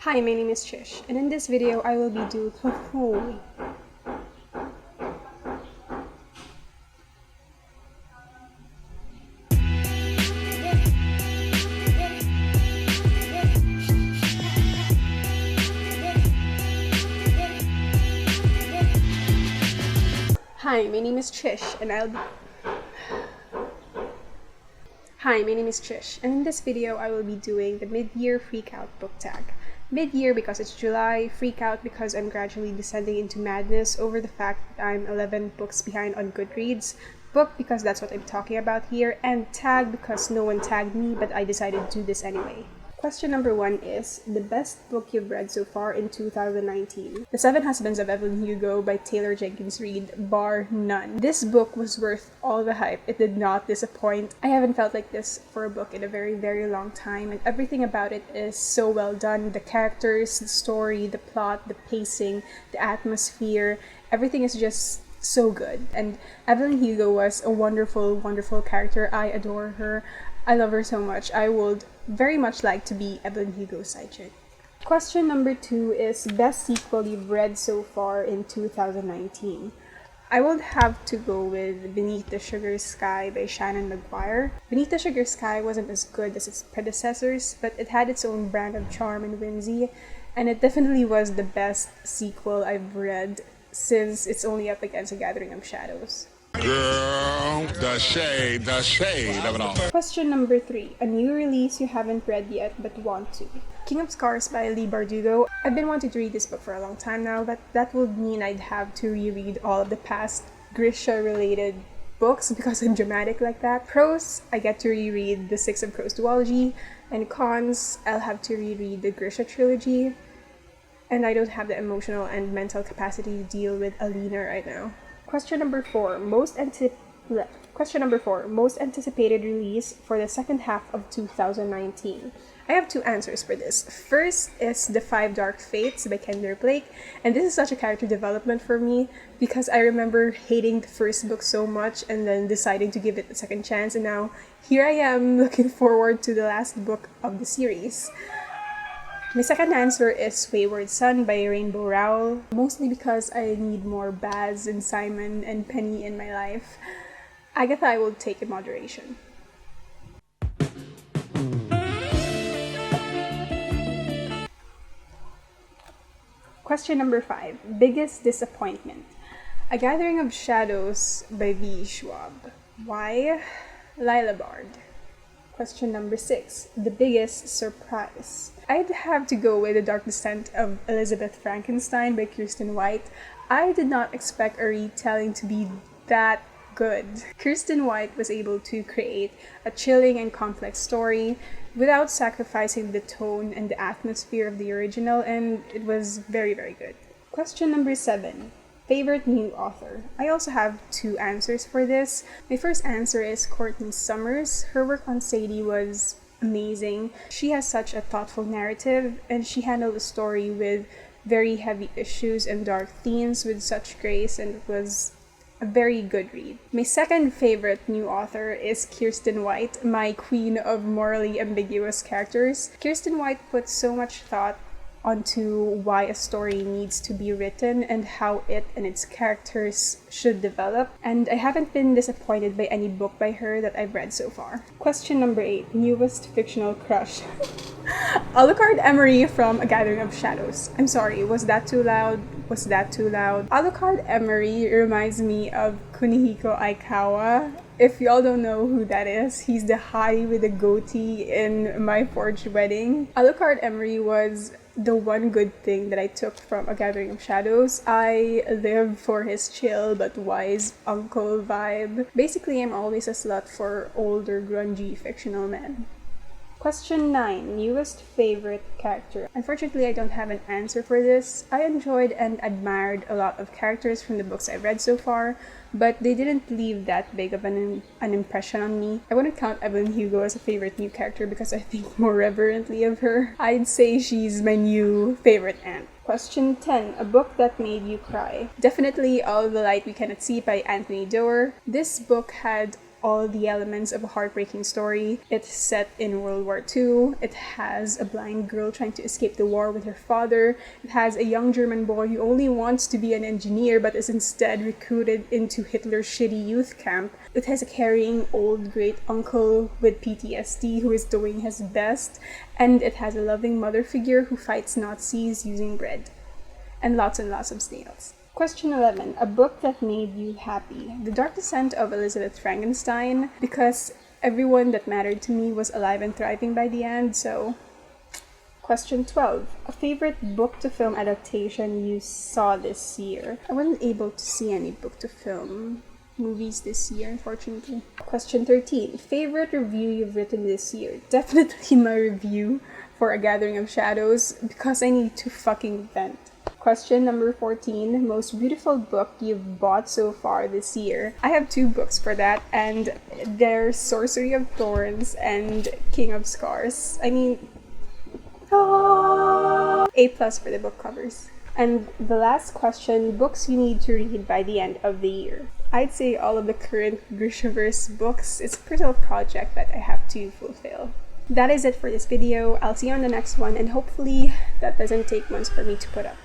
Hi, my name is Trish, and in this video I will be doing Hi, my name is Trish, and in this video I will be doing the mid-year freakout book tag. Mid-year because it's July, freakout because I'm gradually descending into madness over the fact that I'm 11 books behind on Goodreads, book because that's what I'm talking about here, and tag because no one tagged me but I decided to do this anyway. Question number 1 is, the best book you've read so far in 2019. The Seven Husbands of Evelyn Hugo by Taylor Jenkins Reid, bar none. This book was worth all the hype. It did not disappoint. I haven't felt like this for a book in a very, very long time, and everything about it is so well done. The characters, the story, the plot, the pacing, the atmosphere, everything is just so good. And Evelyn Hugo was a wonderful, wonderful character. I adore her. I love her so much. I would very much like to be Evelyn Hugo's side chick. Question number 2 is best sequel you've read so far in 2019. I would have to go with Beneath the Sugar Sky by Shannon Maguire. Beneath the Sugar Sky wasn't as good as its predecessors, but it had its own brand of charm and whimsy, and it definitely was the best sequel I've read since it's only up against A Gathering of Shadows. Girl, the shade of it all. Question number 3. A new release you haven't read yet but want to. King of Scars by Leigh Bardugo. I've been wanting to read this book for a long time now, but that would mean I'd have to reread all of the past Grisha-related books because I'm dramatic like that. Pros, I get to reread the Six of Crows duology, and cons, I'll have to reread the Grisha trilogy, and I don't have the emotional and mental capacity to deal with Alina right now. Question number 4. Most anticipated release for the second half of 2019. I have 2 answers for this. First is The Five Dark Fates by Kendra Blake, and this is such a character development for me because I remember hating the first book so much and then deciding to give it a second chance, and now here I am looking forward to the last book of the series. My second answer is Wayward Son by Rainbow Rowell, mostly because I need more Baz and Simon and Penny in my life. Agatha I will take in moderation. Question number 5. Biggest disappointment. A Gathering of Shadows by V. Schwab. Why? Lila Bard. Question number 6. The biggest surprise. I'd have to go with The Dark Descent of Elizabeth Frankenstein by Kirsten White. I did not expect a retelling to be that good. Kirsten White was able to create a chilling and complex story without sacrificing the tone and the atmosphere of the original, and it was very, very good. Question number 7. Favorite new author. I also have 2 answers for this. My first answer is Courtney Summers. Her work on Sadie was amazing. She has such a thoughtful narrative, and she handled the story with very heavy issues and dark themes with such grace, and it was a very good read. My second favorite new author is Kirsten White, my queen of morally ambiguous characters. Kirsten White put so much thought onto why a story needs to be written and how it and its characters should develop, and I haven't been disappointed by any book by her that I've read so far. Question number 8. Newest fictional crush. Alucard Emery from A Gathering of Shadows. I'm sorry, was that too loud? Alucard Emery reminds me of Kunihiko Aikawa. If y'all don't know who that is, he's the hottie with the goatee in My Forged Wedding. Alucard Emery was the one good thing that I took from A Gathering of Shadows. I live for his chill but wise uncle vibe. Basically, I'm always a slut for older grungy fictional men. Question 9. Newest favorite character. Unfortunately, I don't have an answer for this. I enjoyed and admired a lot of characters from the books I've read so far, but they didn't leave that big of an impression on me. I wouldn't count Evelyn Hugo as a favorite new character because I think more reverently of her. I'd say she's my new favorite aunt. Question 10. A book that made you cry. Definitely All the Light We Cannot See by Anthony Doerr. This book had all the elements of a heartbreaking story. It's set in World War II. It has a blind girl trying to escape the war with her father. It has a young German boy who only wants to be an engineer but is instead recruited into Hitler's shitty youth camp. It has a caring old great uncle with PTSD who is doing his best. And it has a loving mother figure who fights Nazis using bread. And lots of snails. Question 11. A book that made you happy. The Dark Descent of Elizabeth Frankenstein, because everyone that mattered to me was alive and thriving by the end, so... Question 12. A favorite book-to-film adaptation you saw this year. I wasn't able to see any book-to-film movies this year, unfortunately. Question 13. Favorite review you've written this year. Definitely my review for A Gathering of Shadows, because I need to fucking vent. Question number 14. Most beautiful book you've bought so far this year. I have 2 books for that, and they're Sorcery of Thorns and King of Scars. I mean, A+ for the book covers. And the last question, books you need to read by the end of the year. I'd say all of the current Grishaverse books. It's a personal project that I have to fulfill. That is it for this video. I'll see you on the next one, and hopefully that doesn't take months for me to put up.